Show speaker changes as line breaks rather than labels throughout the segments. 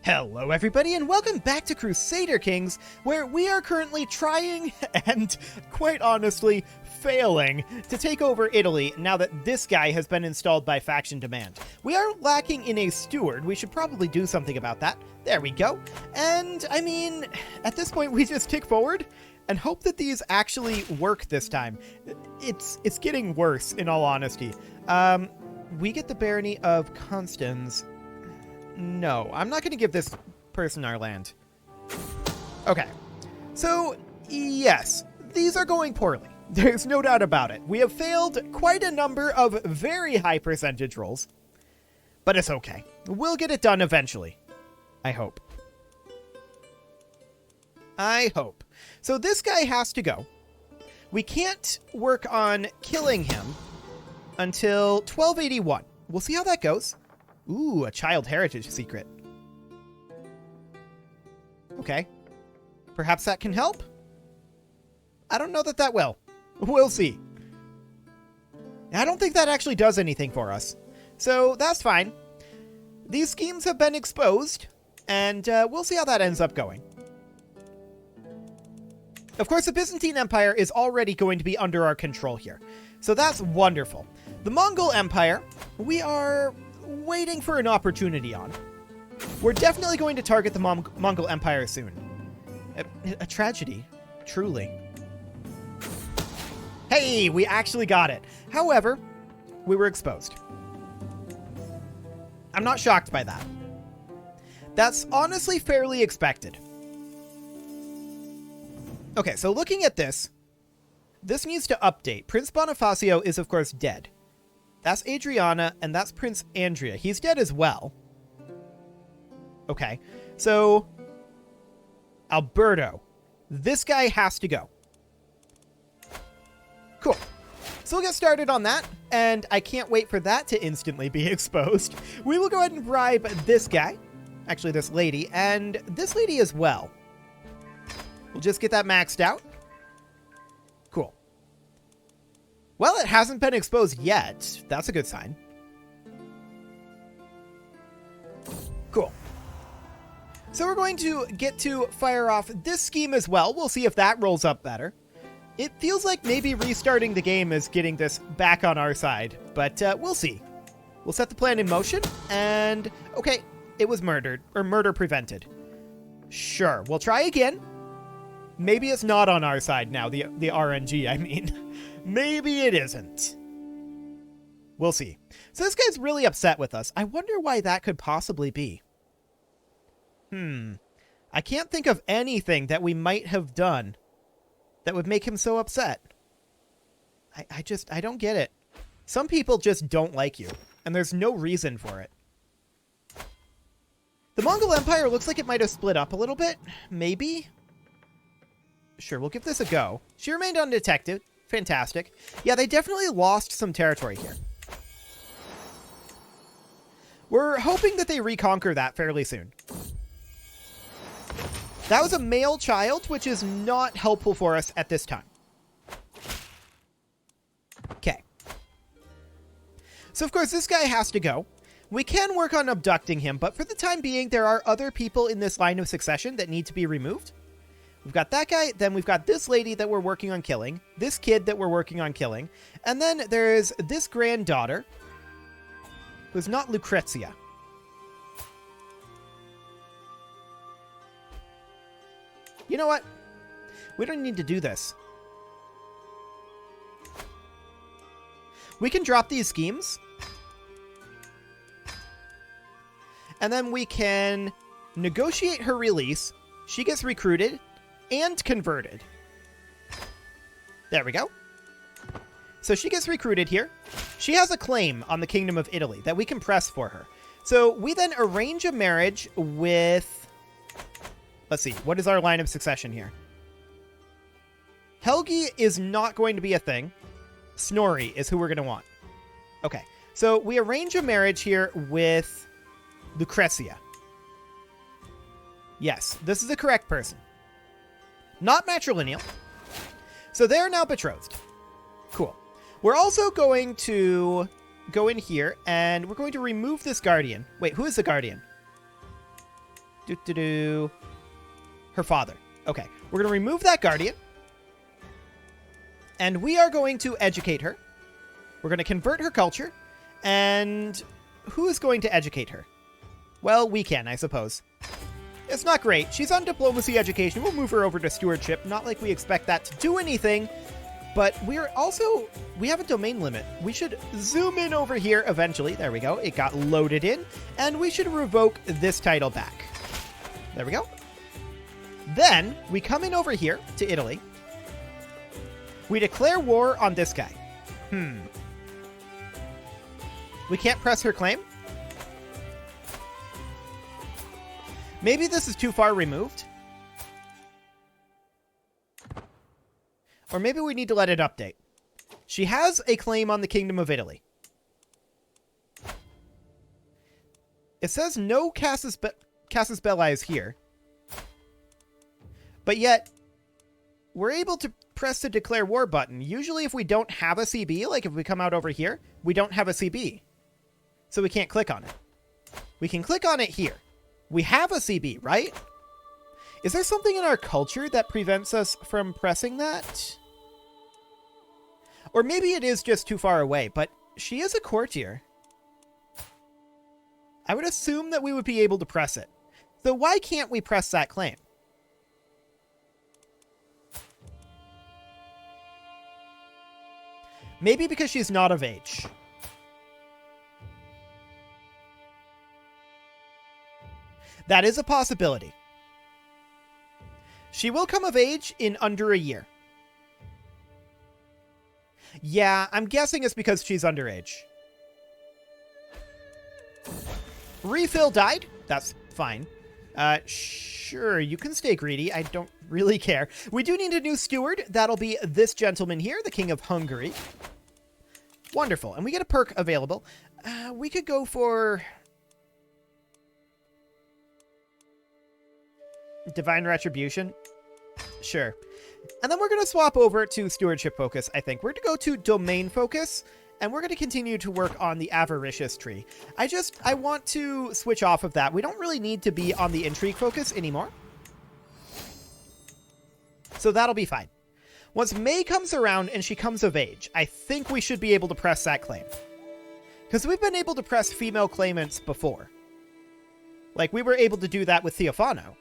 Hello everybody and welcome back to Crusader Kings, where we are currently trying, and quite honestly, failing, to take over Italy now that this guy has been installed by faction demand. We are lacking in a steward. We should probably do something about that. There we go. And, I mean, at this point we just tick forward and hope that these actually work this time. It's getting worse, in all honesty. We get the barony of Constance. No, I'm not going to give this person our land. Okay, so yes, these are going poorly. There's no doubt about it. We have failed quite a number of very high percentage rolls, but it's okay. We'll get it done eventually. I hope. I hope. So this guy has to go. We can't work on killing him until 1281. We'll see how that goes. Ooh, a child heritage secret. Okay. Perhaps that can help? I don't know that that will. We'll see. I don't think that actually does anything for us. So that's fine. These schemes have been exposed, and we'll see how that ends up going. Of course, the Byzantine Empire is already going to be under our control here. So that's wonderful. The Mongol Empire, we are waiting for an opportunity on. We're definitely going to target the Mongol Empire soon. A tragedy, truly. Hey, we actually got it. However, we were exposed. I'm not shocked by that. That's honestly fairly expected. Okay, so looking at this needs to update. Prince Bonifacio is, of course, dead. That's Adriana, and that's Prince Andrea. He's dead as well. Okay, so Alberto. This guy has to go. Cool. So we'll get started on that, and I can't wait for that to instantly be exposed. We will go ahead and bribe this guy, actually this lady, and this lady as well. We'll just get that maxed out. Cool. Well, it hasn't been exposed yet. That's a good sign. Cool. So we're going to get to fire off this scheme as well. We'll see if that rolls up better. It feels like maybe restarting the game is getting this back on our side, but we'll see. We'll set the plan in motion, and okay, it was murdered, or murder prevented. Sure, we'll try again. Maybe it's not on our side now, the RNG, I mean. Maybe it isn't. We'll see. So this guy's really upset with us. I wonder why that could possibly be. I can't think of anything that we might have done that would make him so upset. I don't get it. Some people just don't like you, and there's no reason for it. The Mongol Empire looks like it might have split up a little bit. Maybe? Sure, we'll give this a go. She remained undetected. Fantastic. Yeah, they definitely lost some territory here. We're hoping that they reconquer that fairly soon. That was a male child, which is not helpful for us at this time. Okay. So, of course, this guy has to go. We can work on abducting him, but for the time being, there are other people in this line of succession that need to be removed. We've got that guy, then we've got this lady that we're working on killing, this kid that we're working on killing, and then there's this granddaughter, who's not Lucrezia. You know what? We don't need to do this. We can drop these schemes, and then we can negotiate her release. She gets recruited and converted. There we go. So she gets recruited here. She has a claim on the Kingdom of Italy that we can press for her. So we then arrange a marriage with... Let's see. What is our line of succession here? Helgi is not going to be a thing. Snorri is who we're going to want. Okay. So we arrange a marriage here with Lucrezia. Yes, this is the correct person. Not matrilineal. So they're now betrothed. Cool. We're also going to go in here and we're going to remove this guardian. Wait, who is the guardian? Her father. Okay, we're going to remove that guardian. And we are going to educate her. We're going to convert her culture. And who is going to educate her? Well, we can, I suppose. It's not great. She's on diplomacy education. We'll move her over to stewardship. Not like we expect that to do anything. But we have a domain limit. We should zoom in over here eventually. There we go. It got loaded in. And we should revoke this title back. There we go. Then we come in over here to Italy. We declare war on this guy. We can't press her claim. Maybe this is too far removed. Or maybe we need to let it update. She has a claim on the Kingdom of Italy. It says no Casus Belli is here. But yet, we're able to press the declare war button. Usually if we don't have a CB, like if we come out over here, we don't have a CB. So we can't click on it. We can click on it here. We have a CB, right? Is there something in our culture that prevents us from pressing that? Or maybe it is just too far away, but she is a courtier. I would assume that we would be able to press it. So why can't we press that claim? Maybe because she's not of age. That is a possibility. She will come of age in under a year. Yeah, I'm guessing it's because she's underage. Refill died. That's fine. Sure, you can stay greedy. I don't really care. We do need a new steward. That'll be this gentleman here, the King of Hungary. Wonderful. And we get a perk available. We could go for Divine Retribution. Sure. And then we're going to swap over to Stewardship Focus, I think. We're going to go to Domain Focus, and we're going to continue to work on the Avaricious tree. I want to switch off of that. We don't really need to be on the Intrigue Focus anymore. So that'll be fine. Once May comes around and she comes of age, I think we should be able to press that claim. Because we've been able to press female claimants before. Like, we were able to do that with Theophano.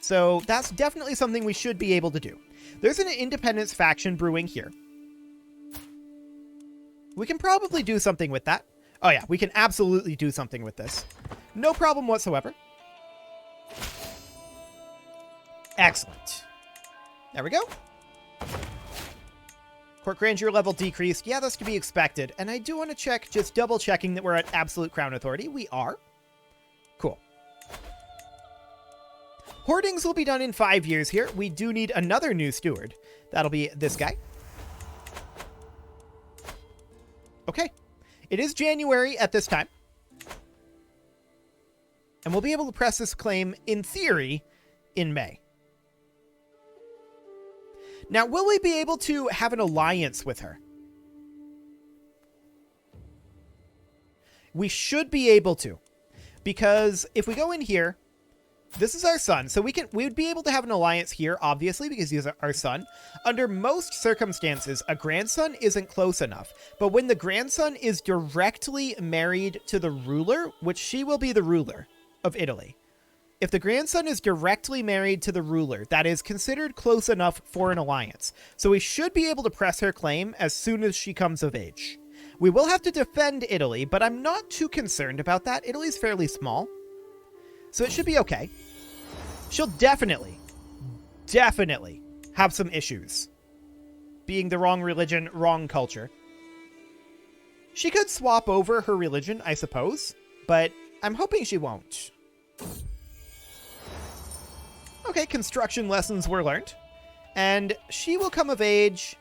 So that's definitely something we should be able to do. There's an independence faction brewing here. We can probably do something with that. Oh yeah, we can absolutely do something with this. No problem whatsoever. Excellent. There we go. Court Grandeur level decreased. Yeah, that's to be expected. And I do want to check, just double checking that we're at absolute crown authority. We are. Cool. Hoardings will be done in 5 years here. We do need another new steward. That'll be this guy. Okay. It is January at this time. And we'll be able to press this claim, in theory, in May. Now, will we be able to have an alliance with her? We should be able to. Because if we go in here, this is our son. So we would be able to have an alliance here, obviously, because he's our son. Under most circumstances, a grandson isn't close enough. But when the grandson is directly married to the ruler, which she will be the ruler of Italy. If the grandson is directly married to the ruler, that is considered close enough for an alliance. So we should be able to press her claim as soon as she comes of age. We will have to defend Italy, but I'm not too concerned about that. Italy's fairly small, so it should be okay. She'll definitely have some issues. Being the wrong religion, wrong culture. She could swap over her religion, I suppose, but I'm hoping she won't. Okay, construction lessons were learned. And she will come of age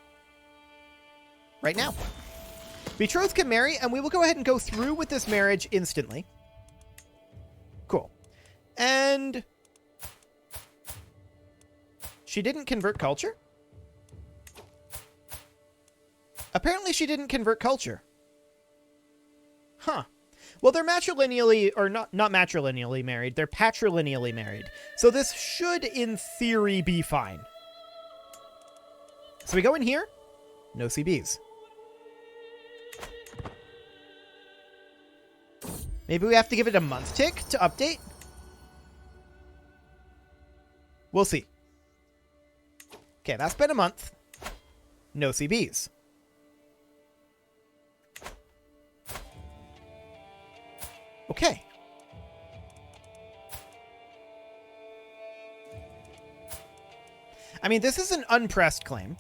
right now. Betrothed can marry, and we will go ahead and go through with this marriage instantly. Cool. And she didn't convert culture? Apparently she didn't convert culture. Huh. Well, they're matrilineally, or not matrilineally married, they're patrilineally married. So this should, in theory, be fine. So we go in here, no CBs. Maybe we have to give it a month tick to update? We'll see. Okay, that's been a month. No CBs. Okay. I mean, this is an unpressed claim.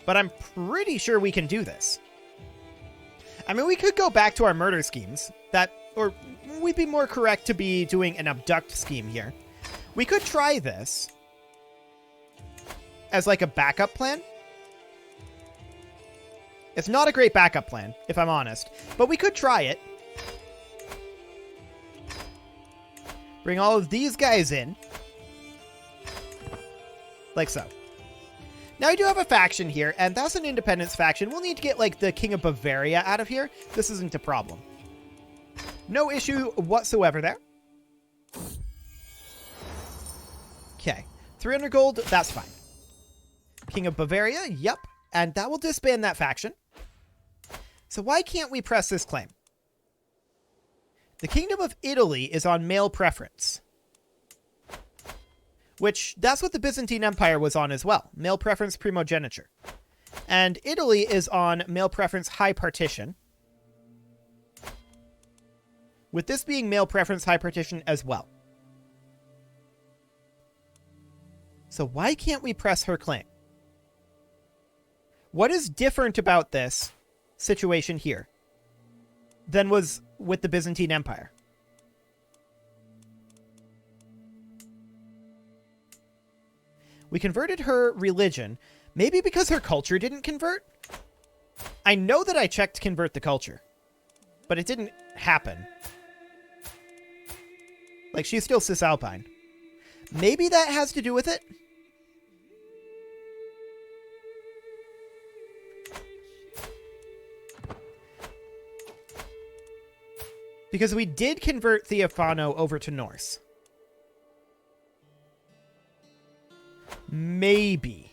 But I'm pretty sure we can do this. I mean, we could go back to our murder schemes. Or we'd be more correct to be doing an abduct scheme here. We could try this as like a backup plan. It's not a great backup plan, if I'm honest, but we could try it. Bring all of these guys in. Like so. Now we do have a faction here, and that's an independence faction. We'll need to get, like, the King of Bavaria out of here. This isn't a problem. No issue whatsoever there. Okay. 300 gold, that's fine. King of Bavaria, yep. And that will disband that faction. So why can't we press this claim? The Kingdom of Italy is on male preference. Which, that's what the Byzantine Empire was on as well. Male preference primogeniture. And Italy is on male preference high partition. With this being male preference high partition as well. So why can't we press her claim? What is different about this situation here than was with the Byzantine Empire? We converted her religion, maybe because her culture didn't convert? I know that I checked convert the culture, but it didn't happen. Like, she's still Cisalpine. Maybe that has to do with it? Because we did convert Theophano over to Norse. Maybe.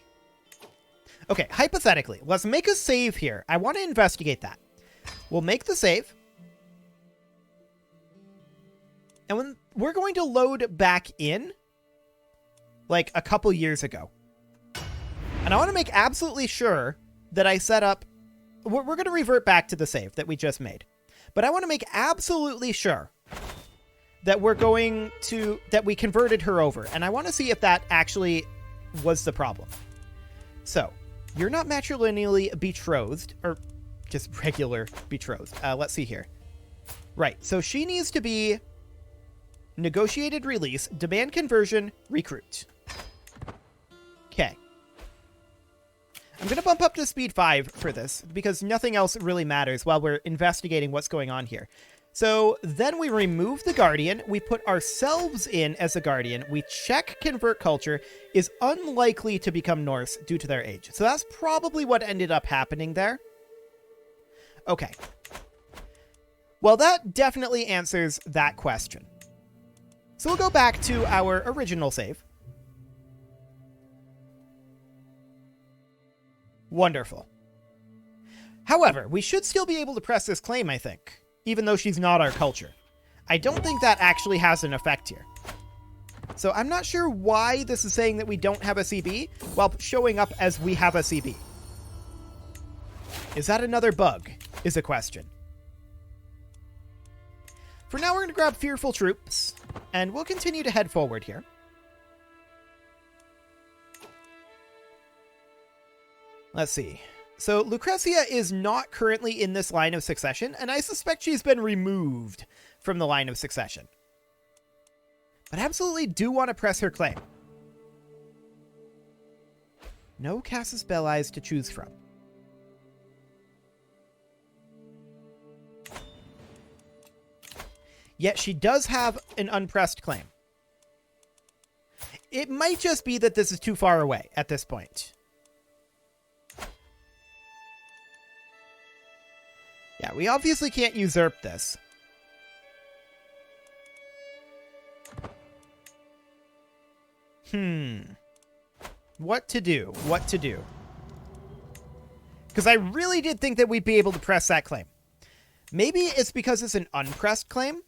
Okay, hypothetically, let's make a save here. I want to investigate that. We'll make the save. And when we're going to load back in, like a couple years ago. And I want to make absolutely sure that I set up... We're going to revert back to the save that we just made. But I want to make absolutely sure that that we converted her over. And I want to see if that actually was the problem. So, you're not matrilineally betrothed, or just regular betrothed. Let's see here. Right, so she needs to be negotiated release, demand conversion, recruit. Okay. I'm going to bump up to speed 5 for this, because nothing else really matters while we're investigating what's going on here. So then we remove the Guardian, we put ourselves in as a Guardian, we check convert culture, is unlikely to become Norse due to their age. So that's probably what ended up happening there. Okay. Well, that definitely answers that question. So we'll go back to our original save. Wonderful. However, we should still be able to press this claim, I think, even though she's not our culture. I don't think that actually has an effect here. So I'm not sure why this is saying that we don't have a CB while showing up as we have a CB. Is that another bug? Is a question. For now, we're going to grab Fearful Troops, and we'll continue to head forward here. Let's see. So Lucrezia is not currently in this line of succession, and I suspect she's been removed from the line of succession. But absolutely do want to press her claim. No Casus Belli to choose from. Yet she does have an unpressed claim. It might just be that this is too far away at this point. we obviously can't usurp this. What to do? What to do? Because I really did think that we'd be able to press that claim. Maybe it's because it's an unpressed claim?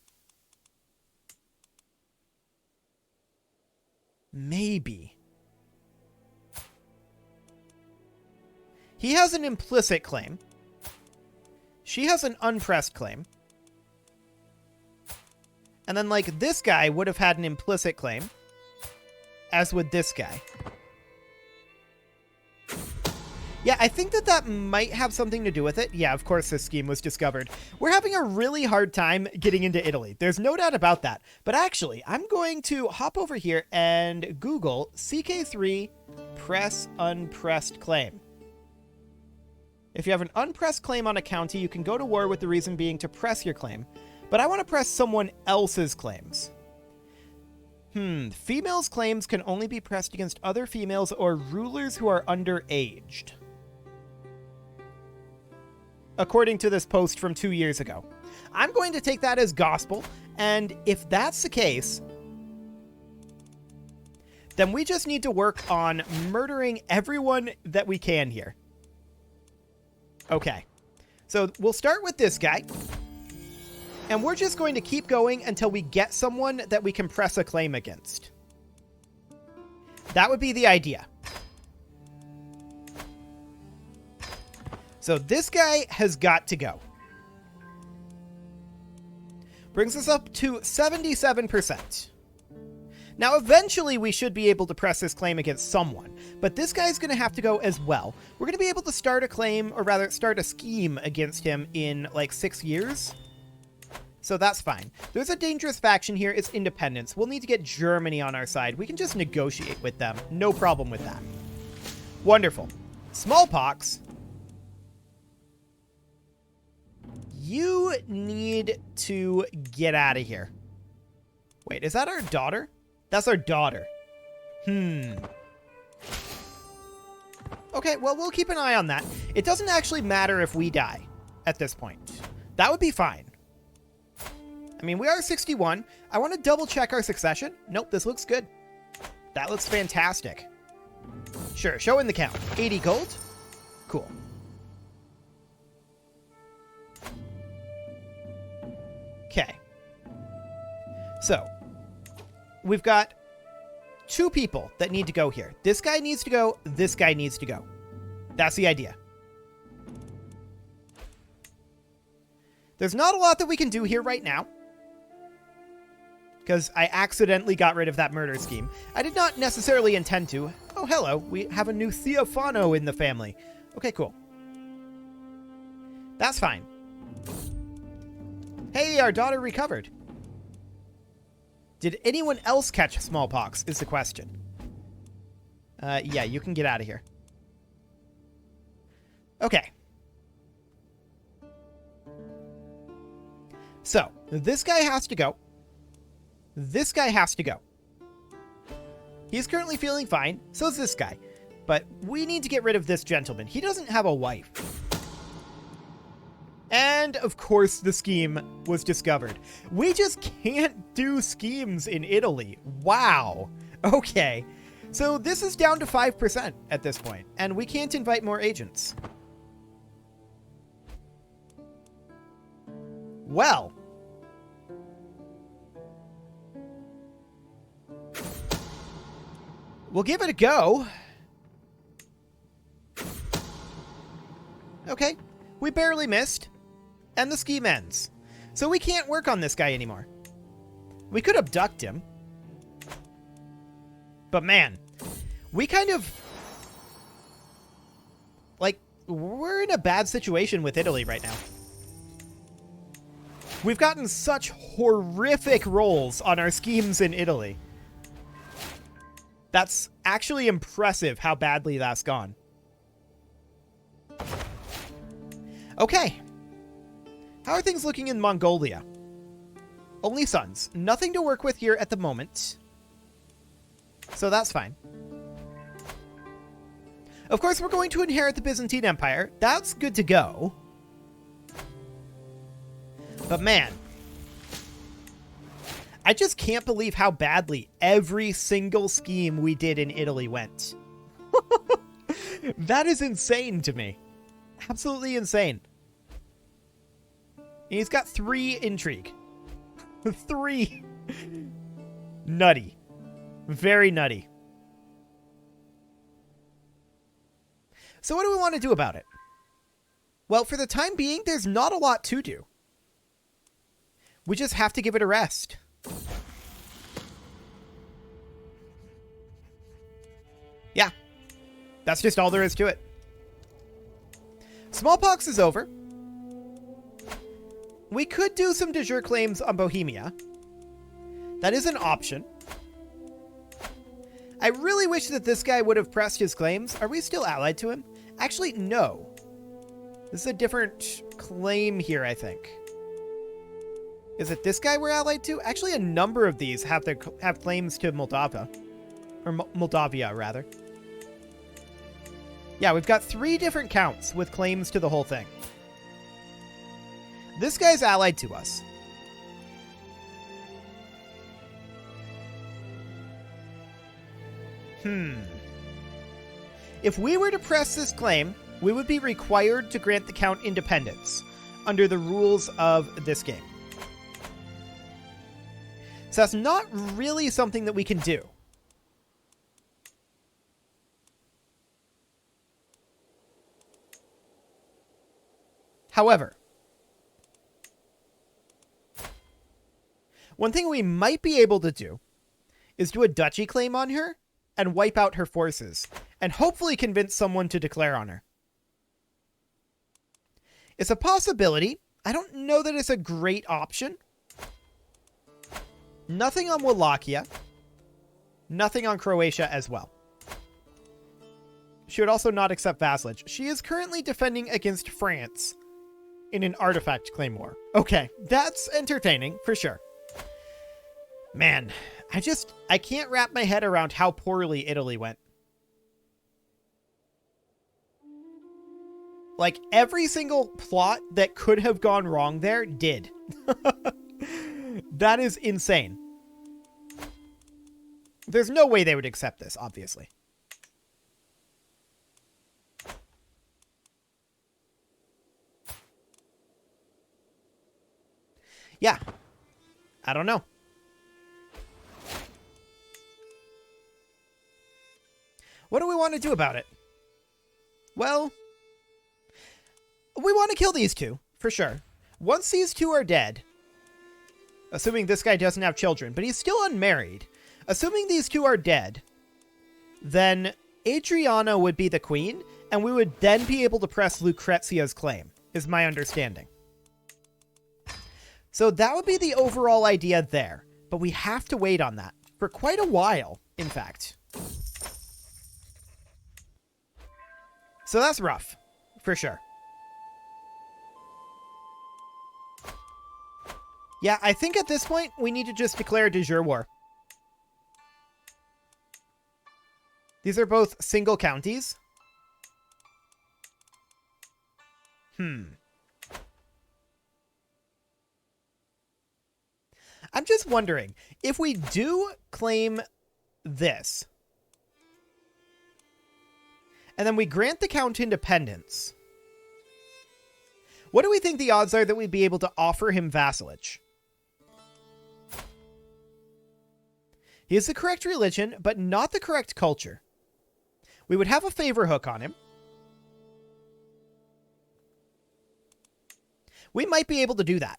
Maybe. He has an implicit claim. She has an unpressed claim. And then, like, this guy would have had an implicit claim, as would this guy. Yeah, I think that that might have something to do with it. Yeah, of course this scheme was discovered. We're having a really hard time getting into Italy. There's no doubt about that. But actually, I'm going to hop over here and Google CK3 press unpressed claim. If you have an unpressed claim on a county, you can go to war with the reason being to press your claim. But I want to press someone else's claims. Females' claims can only be pressed against other females or rulers who are underaged, according to this post from 2 years ago. I'm going to take that as gospel, and if that's the case, then we just need to work on murdering everyone that we can here. Okay, so we'll start with this guy, and we're just going to keep going until we get someone that we can press a claim against. That would be the idea. So this guy has got to go. Brings us up to 77%. Now, eventually we should be able to press this claim against someone, but this guy's going to have to go as well. We're going to be able to start a claim, or rather start a scheme against him in like 6 years. So that's fine. There's a dangerous faction here. It's independence. We'll need to get Germany on our side. We can just negotiate with them. No problem with that. Wonderful. Smallpox. You need to get out of here. Wait, is that our daughter? That's our daughter. Okay, well, we'll keep an eye on that. It doesn't actually matter if we die at this point. That would be fine. I mean, we are 61. I want to double check our succession. Nope, this looks good. That looks fantastic. Sure, show in the count. 80 gold. Cool. Okay. So, we've got 2 people that need to go here. This guy needs to go. This guy needs to go. That's the idea. There's not a lot that we can do here right now, because I accidentally got rid of that murder scheme. I did not necessarily intend to. Oh, hello. We have a new Theophano in the family. Okay, cool. That's fine. Hey, our daughter recovered. Did anyone else catch smallpox is the question. Yeah, you can get out of here. Okay. So, this guy has to go. This guy has to go. He's currently feeling fine. So is this guy. But we need to get rid of this gentleman. He doesn't have a wife. And, of course, the scheme was discovered. We just can't do schemes in Italy. Wow. Okay. So this is down to 5% at this point, and we can't invite more agents. Well. We'll give it a go. Okay. We barely missed. And the scheme ends. So we can't work on this guy anymore. We could abduct him. But man, we kind of... like, we're in a bad situation with Italy right now. We've gotten such horrific rolls on our schemes in Italy. That's actually impressive how badly that's gone. Okay. How are things looking in Mongolia? Only sons. Nothing to work with here at the moment. So that's fine. Of course, we're going to inherit the Byzantine Empire. That's good to go. But man, I just can't believe how badly every single scheme we did in Italy went. That is insane to me. Absolutely insane. And he's got 3 intrigue. 3. Nutty. Very nutty. So what do we want to do about it? Well, for the time being, there's not a lot to do. We just have to give it a rest. Yeah. That's just all there is to it. Smallpox is over. We could do some de jure claims on Bohemia. That is an option. I really wish that this guy would have pressed his claims. Are we still allied to him? Actually, no. This is a different claim here, I think. Is it this guy we're allied to? Actually, a number of these have claims to Moldava. Or Moldavia, rather. Yeah, we've got 3 different counts with claims to the whole thing. This guy's allied to us. If we were to press this claim, we would be required to grant the count independence under the rules of this game. So that's not really something that we can do. However, one thing we might be able to do is do a duchy claim on her and wipe out her forces, and hopefully convince someone to declare on her. It's a possibility. I don't know that it's a great option. Nothing on Wallachia. Nothing on Croatia as well. She would also not accept vassalage. She is currently defending against France in an artifact claim war. Okay, that's entertaining, for sure. Man, I can't wrap my head around how poorly Italy went. Like, every single plot that could have gone wrong there did. That is insane. There's no way they would accept this, obviously. Yeah. I don't know. What do we want to do about it? Well, we want to kill these 2, for sure. Once these 2 are dead, assuming this guy doesn't have children, but he's still unmarried, assuming these 2 are dead, then Adriana would be the queen, and we would then be able to press Lucrezia's claim, is my understanding. So that would be the overall idea there, but we have to wait on that for quite a while, in fact. So that's rough, for sure. Yeah, I think at this point, we need to just declare de jure war. These are both single counties. I'm just wondering, if we do claim this, and then we grant the count independence, what do we think the odds are that we'd be able to offer him vassalage? He has the correct religion, but not the correct culture. We would have a favor hook on him. We might be able to do that.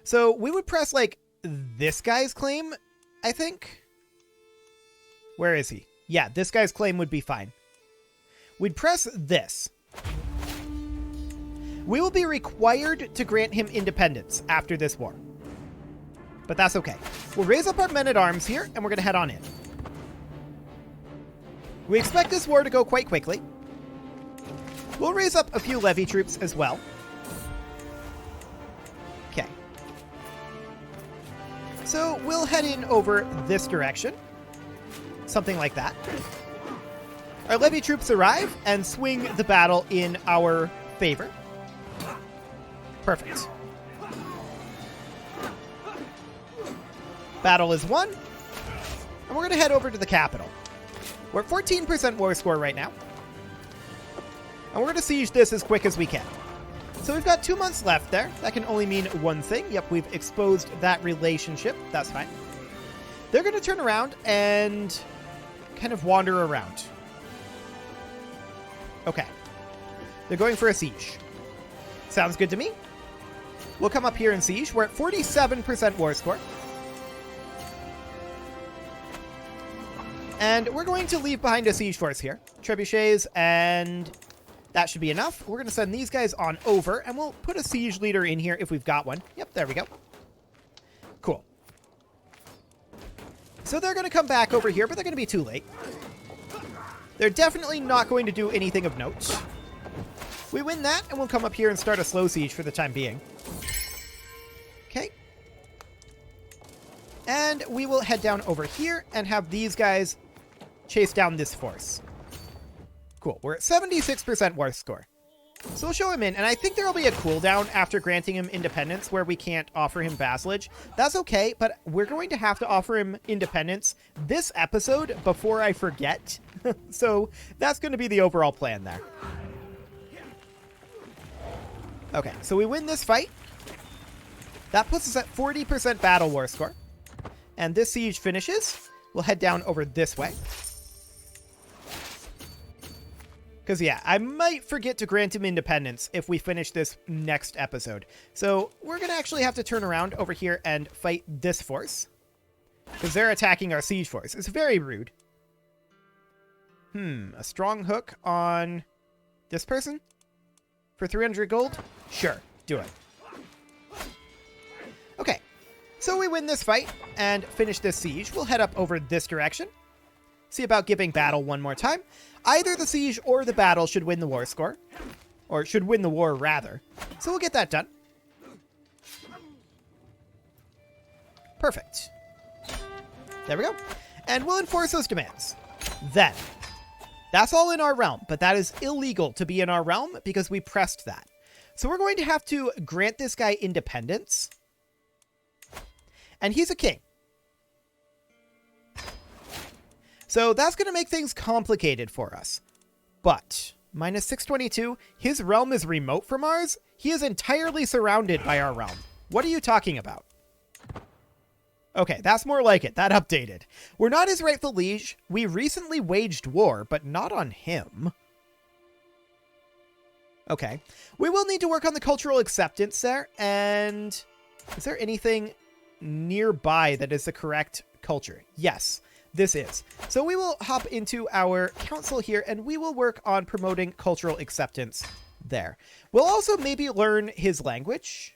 So we would press, like, this guy's claim, I think. Where is he? Yeah, this guy's claim would be fine. We'd press this. We will be required to grant him independence after this war. But that's okay. We'll raise up our men-at-arms here, and we're going to head on in. We expect this war to go quite quickly. We'll raise up a few levy troops as well. Okay. So we'll head in over this direction. Something like that. Our levy troops arrive and swing the battle in our favor. Perfect. Battle is won. And we're going to head over to the capital. We're at 14% war score right now. And we're going to siege this as quick as we can. So we've got 2 months left there. That can only mean one thing. Yep, we've exposed that relationship. That's fine. They're going to turn around and kind of wander around. Okay. They're going for a siege. Sounds good to me. We'll come up here and siege. We're at 47% war score. And we're going to leave behind a siege force here. Trebuchets, and that should be enough. We're going to send these guys on over, and we'll put a siege leader in here if we've got one. Yep, there we go. Cool. So they're going to come back over here, but they're going to be too late. They're definitely not going to do anything of note. We win that, and we'll come up here and start a slow siege for the time being. Okay. And we will head down over here and have these guys chase down this force. Cool. We're at 76% war score. So we'll show him in, and I think there will be a cooldown after granting him independence where we can't offer him vassalage. That's okay, but we're going to have to offer him independence this episode before I forget. So that's going to be the overall plan there. Okay, so we win this fight. That puts us at 40% battle war score. And this siege finishes. We'll head down over this way. Because, yeah, I might forget to grant him independence if we finish this next episode. So we're going to actually have to turn around over here and fight this force. Because they're attacking our siege force. It's very rude. A strong hook on this person? For 300 gold? Sure, do it. Okay, so we win this fight and finish this siege. We'll head up over this direction. See about giving battle one more time. Either the siege or the battle should win the war score. Or should win the war, rather. So we'll get that done. Perfect. There we go. And we'll enforce those demands. Then, that's all in our realm, but that is illegal to be in our realm because we pressed that. So we're going to have to grant this guy independence. And he's a king. So that's going to make things complicated for us. But, minus 622, his realm is remote from ours. He is entirely surrounded by our realm. What are you talking about? Okay, that's more like it. That updated. We're not his rightful liege. We recently waged war, but not on him. Okay. We will need to work on the cultural acceptance there. And is there anything nearby that is the correct culture? Yes, this is. So we will hop into our council here, and we will work on promoting cultural acceptance there. We'll also maybe learn his language.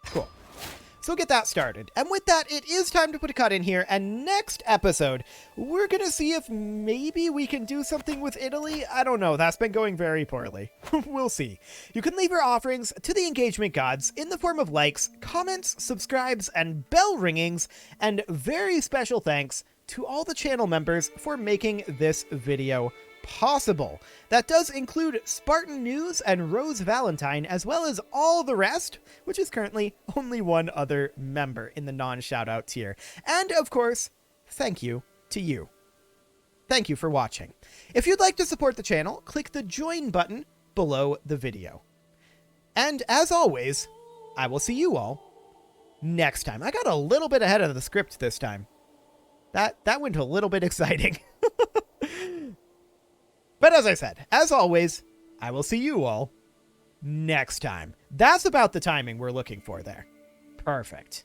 Cool. So we'll get that started. And with that, it is time to put a cut in here. And next episode, we're going to see if maybe we can do something with Italy. I don't know. That's been going very poorly. We'll see. You can leave your offerings to the engagement gods in the form of likes, comments, subscribes, and bell ringings. And very special thanks to all the channel members for making this video possible. That does include Spartan News and Rose Valentine, as well as all the rest, which is currently only one other member in the non-shoutout tier. And of course, thank you to you. Thank you for watching. If you'd like to support the channel, click the join button below the video. And as always, I will see you all next time. I got a little bit ahead of the script this time. That went a little bit exciting. But as I said, as always, I will see you all next time. That's about the timing we're looking for there. Perfect.